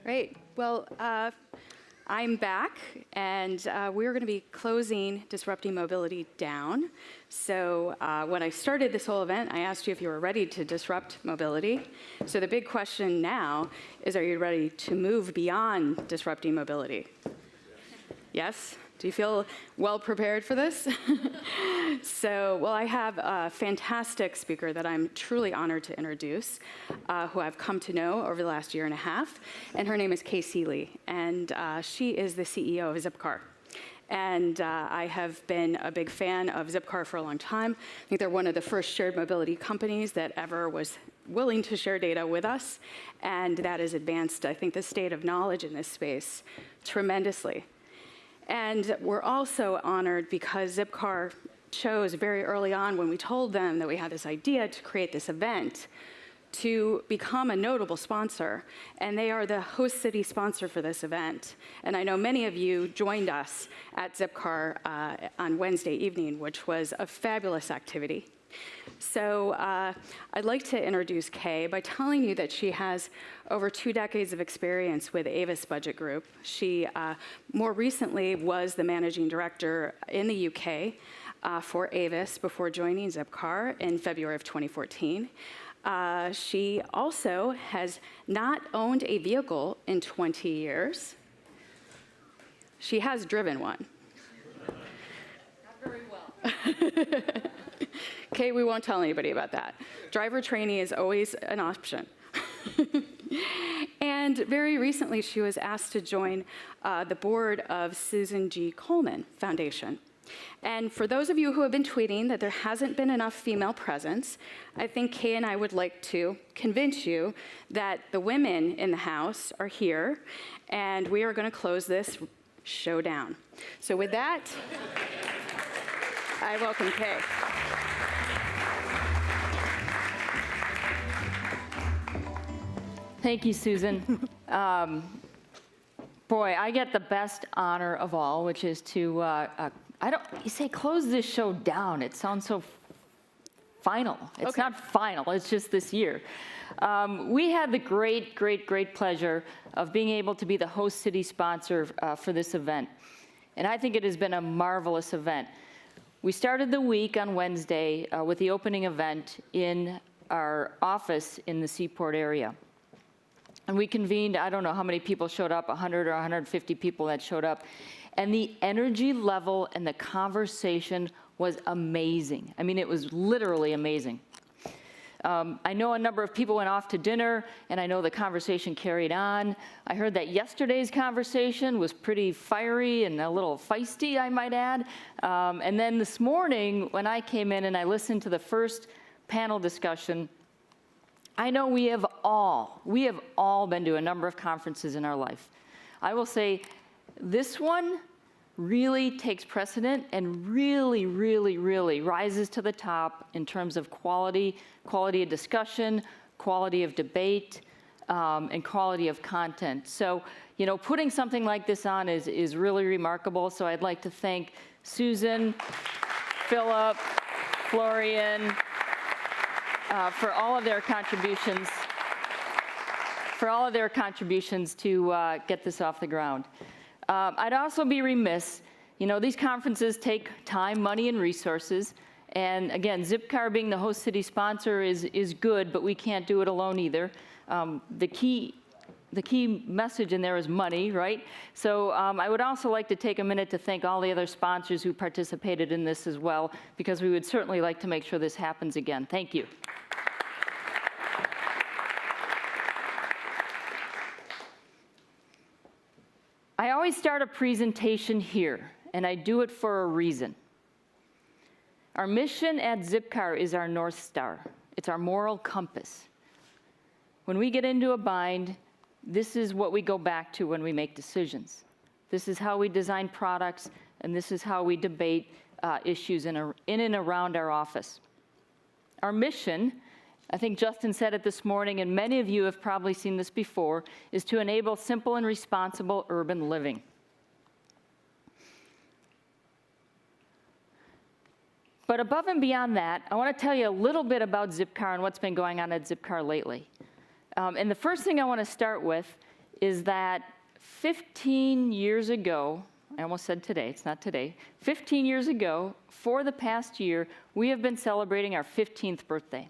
Great. Well, I'm back, and we're going to be closing Disrupting Mobility down. So when I started this whole event, I asked you if you were ready to disrupt mobility. So the big question now is, are you ready to move beyond disrupting mobility? Yes? Do you feel well prepared for this? Well, I have a fantastic speaker that I'm truly honored to introduce, who I've come to know over the last year and a half, and her name is Ceille, and she is the CEO of Zipcar. And I have been a big fan of Zipcar for a long time. I think they're one of the first shared mobility companies that ever was willing to share data with us, and that has advanced, I think, the state of knowledge in this space tremendously. And we're also honored because Zipcar chose very early on, when we told them that we had this idea to create this event, to become a notable sponsor. And they are the host city sponsor for this event. And I know many of you joined us at Zipcar on Wednesday evening, which was a fabulous activity. So I'd like to introduce Kaye by telling you that she has over 2 decades of experience with Avis Budget Group. She more recently was the managing director in the UK for Avis before joining Zipcar in February of 2014. She also has not owned a vehicle in 20 years. She has driven one. Not very well. Kaye, we won't tell anybody about that. Driver training is always an option. And very recently, she was asked to join the board of Susan G. Komen Foundation. And for those of you who have been tweeting that there hasn't been enough female presence, I think Kaye and I would like to convince you that the women in the house are here, and we are going to close this show down. So with that, I welcome Kaye. Thank you, Susan. Boy, I get the best honor of all, which is to, you say close this show down. It sounds so final. It's Okay. not final, it's just this year. We had the great pleasure of being able to be the host city sponsor for this event. And I think it has been a marvelous event. We started the week on Wednesday with the opening event in our office in the Seaport area. And we convened, I don't know how many people showed up, 100 or 150 people that showed up. And the energy level and the conversation was amazing. I mean, it was literally amazing. I know a number of people went off to dinner, and I know the conversation carried on. I heard that yesterday's conversation was pretty fiery and a little feisty, I might add. And then this morning, when I came in and I listened to the first panel discussion, I know we have all been to a number of conferences in our life. I will say this one really takes precedent and really rises to the top in terms of quality of discussion, quality of debate, and quality of content. So, you know, putting something like this on is really remarkable. So I'd like to thank Susan, Philip, Florian, for all of their contributions, to get this off the ground. I'd also be remiss, you know, these conferences take time, money, and resources. And again, Zipcar being the host city sponsor is good, but we can't do it alone either. The key message in there is money, right? So I would also like to take a minute to thank all the other sponsors who participated in this as well, because we would certainly like to make sure this happens again. Thank you. I always start a presentation here, and I do it for a reason. Our mission at Zipcar is our North Star. It's our moral compass. When we get into a bind, this is what we go back to when we make decisions. This is how we design products, and this is how we debate issues in and around our office. Our mission, I think Justin said it this morning, and many of you have probably seen this before, is to enable simple and responsible urban living. But above and beyond that, I want to tell you a little bit about Zipcar and what's been going on at Zipcar lately. And the first thing I want to start with is that 15 years ago, I almost said today, it's not today, 15 years ago, for the past year, we have been celebrating our 15th birthday.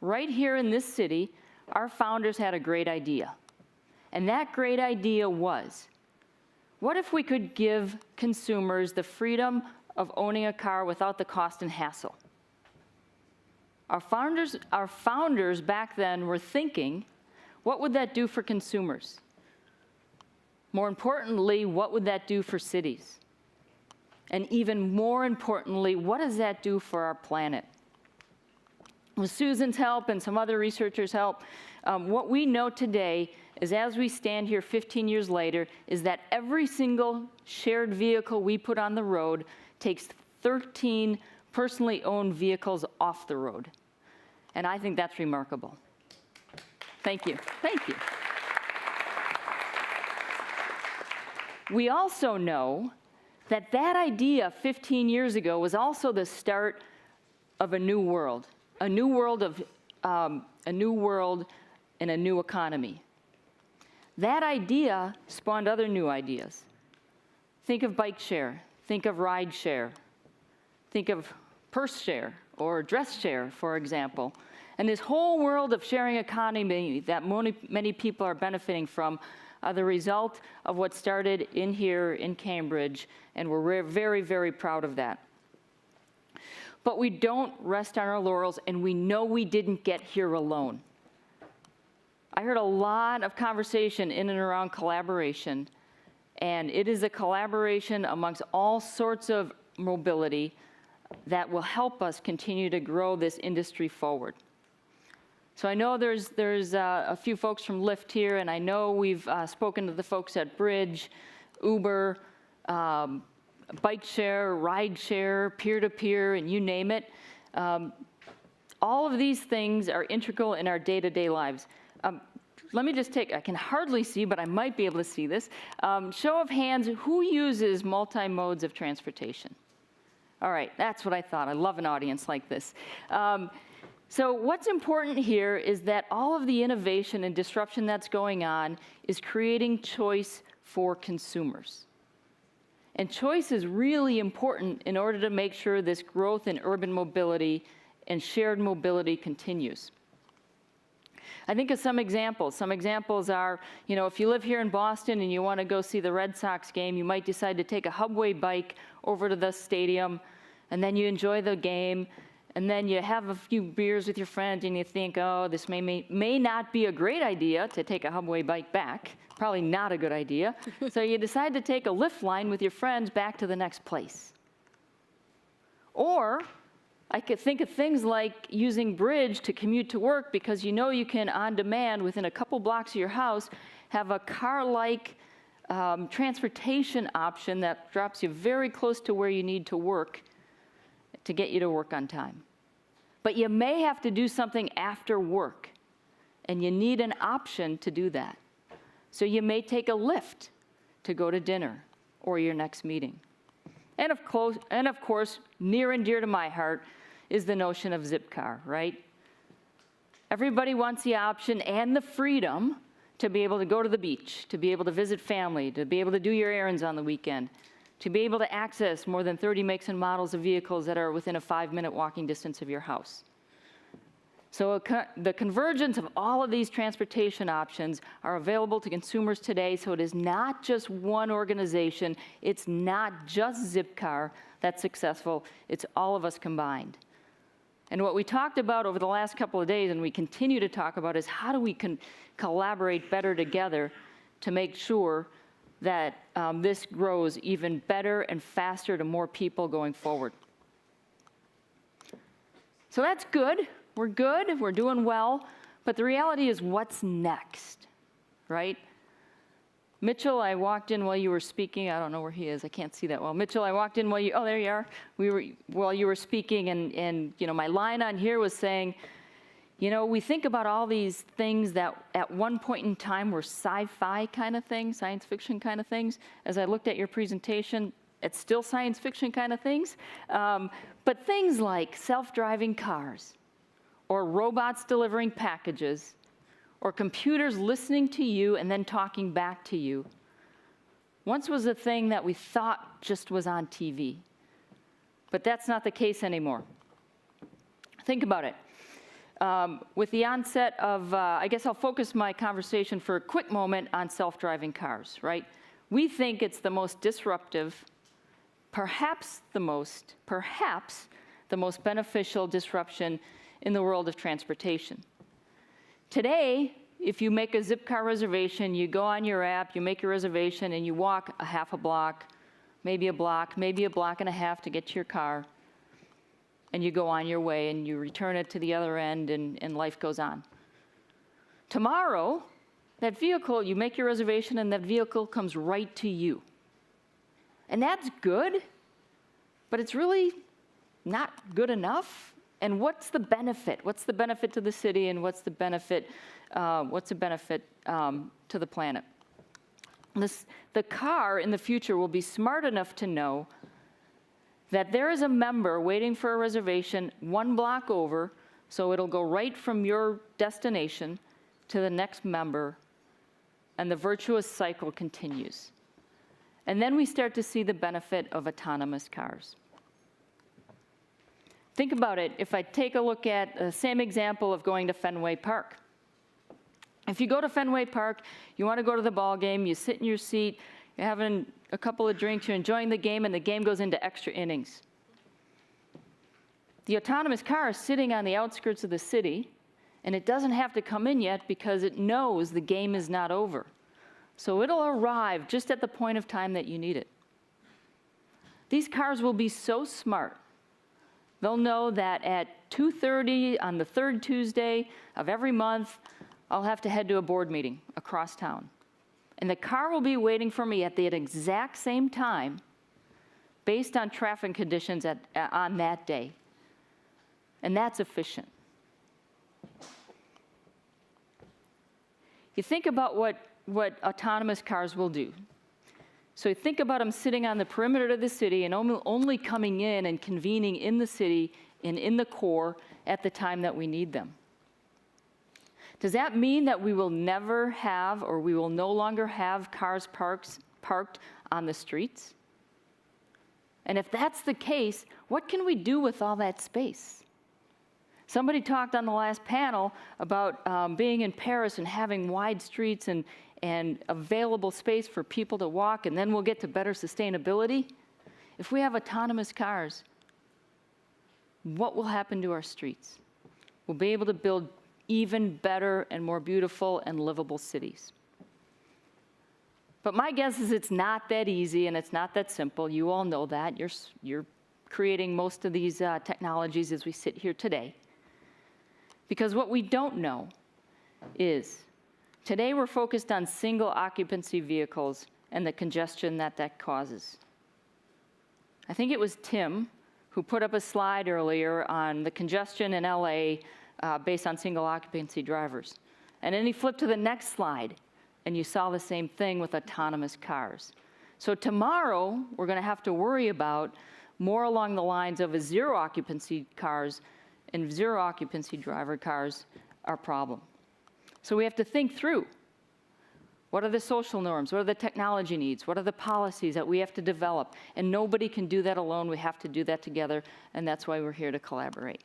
Right here in this city, our founders had a great idea. And that great idea was, what if we could give consumers the freedom of owning a car without the cost and hassle? Our founders back then were thinking, what would that do for consumers? More importantly, what would that do for cities? And even more importantly, what does that do for our planet? With Susan's help and some other researchers' help, what we know today is, as we stand here 15 years later, is that every single shared vehicle we put on the road takes 13 personally owned vehicles off the road. And I think that's remarkable. Thank you. Thank you. We also know that that idea 15 years ago was also the start of a new world and a new economy. That idea spawned other new ideas. Think of bike share, think of ride share, think of purse share or dress share, for example. And this whole world of sharing economy that many people are benefiting from are the result of what started in here in Cambridge, and we're very, very proud of that. But we don't rest on our laurels, and we know we didn't get here alone. I heard a lot of conversation in and around collaboration, and it is a collaboration amongst all sorts of mobility that will help us continue to grow this industry forward. So I know there's a few folks from Lyft here, and I know we've spoken to the folks at Bridge, Uber, bike share, ride share, peer-to-peer, and you name it. All of these things are integral in our day-to-day lives. Let me just take, I can hardly see, but I might be able to see this. Show of hands, who uses multi-modes of transportation? All right, that's what I thought. I love an audience like this. So what's important here is that all of the innovation and disruption that's going on is creating choice for consumers. And choice is really important in order to make sure this growth in urban mobility and shared mobility continues. I think of some examples. Some examples are, if you live here in Boston and you want to go see the Red Sox game, you might decide to take a Hubway bike over to the stadium, and then you enjoy the game. And then you have a few beers with your friends and you think, oh, this may not be a great idea to take a Hubway bike back. Probably not a good idea. So you decide to take a Lyft line with your friends back to the next place. Or I could think of things like using Bridge to commute to work, because you can, on demand, within a couple blocks of your house, have a car-like transportation option that drops you very close to where you need to work to get you to work on time. But you may have to do something after work, and you need an option to do that. So you may take a Lyft to go to dinner or your next meeting. And of course, near and dear to my heart is the notion of Zipcar, right? Everybody wants the option and the freedom to be able to go to the beach, to be able to visit family, to be able to do your errands on the weekend, to be able to access more than 30 makes and models of vehicles that are within a 5-minute walking distance of your house. So the convergence of all of these transportation options are available to consumers today, so it is not just one organization, it's not just Zipcar that's successful, it's all of us combined. And what we talked about over the last couple of days, and we continue to talk about, is how do we collaborate better together to make sure that this grows even better and faster to more people going forward. So that's good. We're good. We're doing well. But the reality is, what's next, right? Mitchell, I walked in while you were speaking. I don't know where he is. I can't see that well. Mitchell, I walked in while you, oh, there you are. While you were speaking, and my line on here was saying, we think about all these things that at one point in time were sci-fi kind of things, science fiction kind of things. As I looked at your presentation, it's still science fiction kind of things. But things like self-driving cars, or robots delivering packages, or computers listening to you and then talking back to you once was a thing that we thought just was on TV. But that's not the case anymore. Think about it. With the onset of, I guess I'll focus my conversation for a quick moment on self-driving cars, right? We think it's the most disruptive, perhaps the most beneficial disruption in the world of transportation. Today, if you make a Zipcar reservation, you go on your app, you make your reservation, and you walk a half a block, maybe a block and a half to get to your car, and you go on your way, and you return it to the other end, and life goes on. Tomorrow, that vehicle, you make your reservation, and that vehicle comes right to you. And that's good, but it's really not good enough. And what's the benefit? What's the benefit to the city, and what's the benefit to the planet? The car in the future will be smart enough to know that there is a member waiting for a reservation 1 block over, so it'll go right from your destination to the next member, and the virtuous cycle continues. And then we start to see the benefit of autonomous cars. Think about it. If I take a look at the same example of going to Fenway Park. If you go to Fenway Park, you want to go to the ball game, you sit in your seat, you're having a couple of drinks, you're enjoying the game, and the game goes into extra innings. The autonomous car is sitting on the outskirts of the city, and it doesn't have to come in yet because it knows the game is not over. So it'll arrive just at the point of time that you need it. These cars will be so smart. They'll know that at 2:30 on the third Tuesday of every month, I'll have to head to a board meeting across town. And the car will be waiting for me at the exact same time based on traffic conditions on that day. And that's efficient. You think about what autonomous cars will do. So you think about them sitting on the perimeter of the city and only coming in and convening in the city and in the core at the time that we need them. Does that mean that we will never have, or we will no longer have cars parked on the streets? And if that's the case, what can we do with all that space? Somebody talked on the last panel about being in Paris and having wide streets and available space for people to walk, and then we'll get to better sustainability. If we have autonomous cars, what will happen to our streets? We'll be able to build even better and more beautiful and livable cities. But my guess is it's not that easy and it's not that simple. You all know that. You're creating most of these technologies as we sit here today. Because what we don't know is, today we're focused on single occupancy vehicles and the congestion that causes. I think it was Tim who put up a slide earlier on the congestion in LA based on single occupancy drivers. And then he flipped to the next slide, and you saw the same thing with autonomous cars. So tomorrow, we're going to have to worry about more along the lines of a zero occupancy cars, and zero occupancy driver cars are a problem. So we have to think through, what are the social norms? What are the technology needs? What are the policies that we have to develop? And nobody can do that alone. We have to do that together, and that's why we're here to collaborate.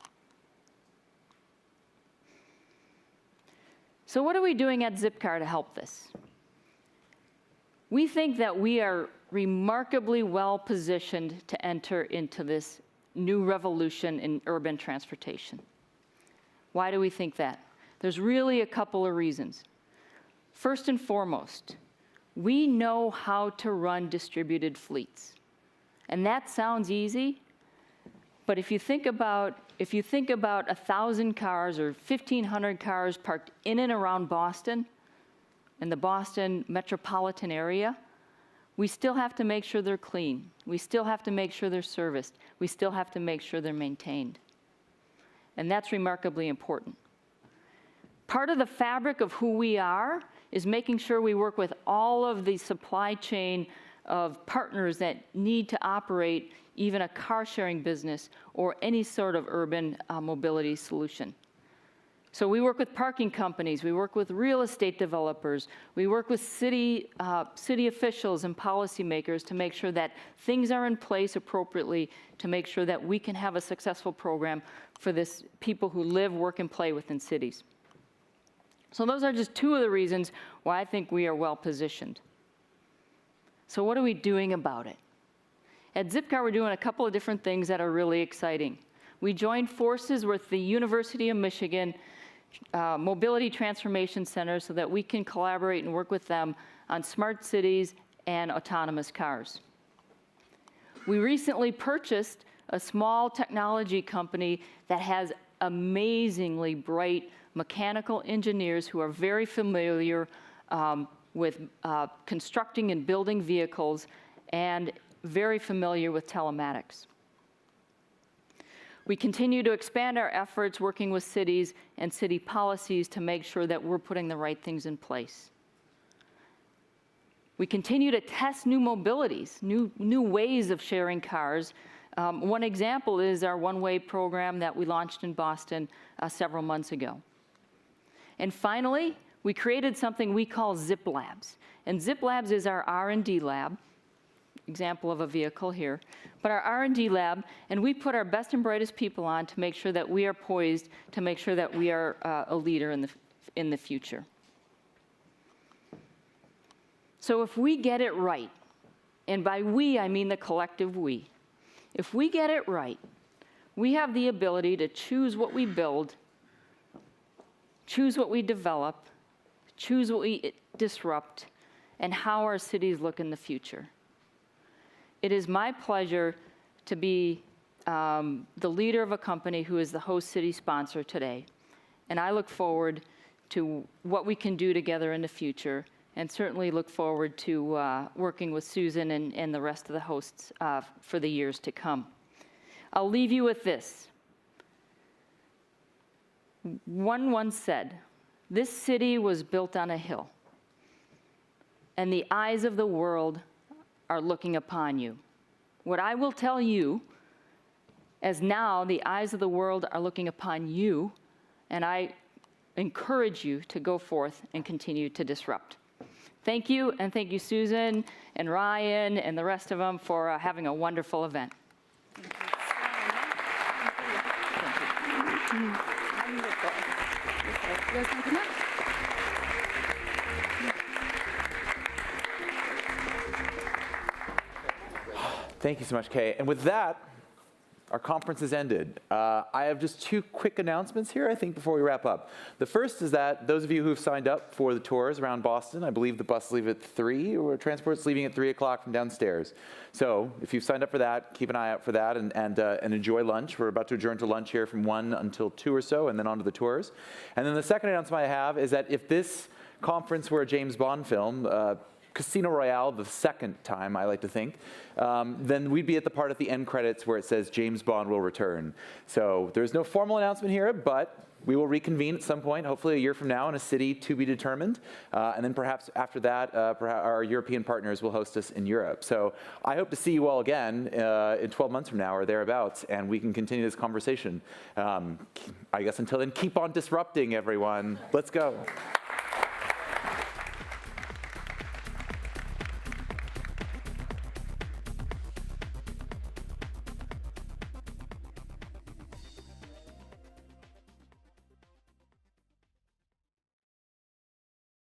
So what are we doing at Zipcar to help this? We think that we are remarkably well positioned to enter into this new revolution in urban transportation. Why do we think that? There's really a couple of reasons. First and foremost, we know how to run distributed fleets. And that sounds easy, but if you think about 1,000 cars or 1,500 cars parked in and around Boston, in the Boston metropolitan area, we still have to make sure they're clean. We still have to make sure they're serviced. We still have to make sure they're maintained. And that's remarkably important. Part of the fabric of who we are is making sure we work with all of the supply chain of partners that need to operate even a car sharing business or any sort of urban mobility solution. So we work with parking companies, we work with real estate developers, we work with city officials and policymakers to make sure that things are in place appropriately to make sure that we can have a successful program for this people who live, work, and play within cities. So those are just two of the reasons why I think we are well positioned. So what are we doing about it? At Zipcar, we're doing a couple of different things that are really exciting. We joined forces with the University of Michigan Mobility Transformation Center so that we can collaborate and work with them on smart cities and autonomous cars. We recently purchased a small technology company that has amazingly bright mechanical engineers who are very familiar with constructing and building vehicles and very familiar with telematics. We continue to expand our efforts working with cities and city policies to make sure that we're putting the right things in place. We continue to test new mobilities, new ways of sharing cars. One example is our one-way program that we launched in Boston several months ago. And finally, we created something we call Zip Labs. And Zip Labs is our R&D lab, example of a vehicle here, but our R&D lab, and we put our best and brightest people on to make sure that we are poised to make sure that we are a leader in the future. So if we get it right, and by we I mean the collective we, if we get it right, we have the ability to choose what we build, choose what we develop, choose what we disrupt, and how our cities look in the future. It is my pleasure to be the leader of a company who is the host city sponsor today. And I look forward to what we can do together in the future, and certainly look forward to working with Susan and the rest of the hosts for the years to come. I'll leave you with this. One once said, "This city was built on a hill, and the eyes of the world are looking upon you." What I will tell you, as now the eyes of the world are looking upon you, and I encourage you to go forth and continue to disrupt. Thank you, and thank you, Susan and Ryan and the rest of them for having a wonderful event. Thank you so much, Kaye. And with that, our conference has ended. I have just two quick announcements here, I think, before we wrap up. The first is that those of you who have signed up for the tours around Boston, I believe the bus leaves at 3, or transport's leaving at 3 o'clock from downstairs. So if you've signed up for that, keep an eye out for that and enjoy lunch. We're about to adjourn to lunch here from 1 until 2 or so, and then on to the tours. And then the second announcement I have is that if this conference were a James Bond film, Casino Royale, the second time, I like to think, then we'd be at the part at the end credits where it says James Bond will return. So there's no formal announcement here, but we will reconvene at some point, hopefully a year from now, in a city to be determined. And then perhaps after that, perhaps our European partners will host us in Europe. So I hope to see you all again in 12 months from now or thereabouts, and we can continue this conversation. I guess until then, keep on disrupting, everyone. Let's go.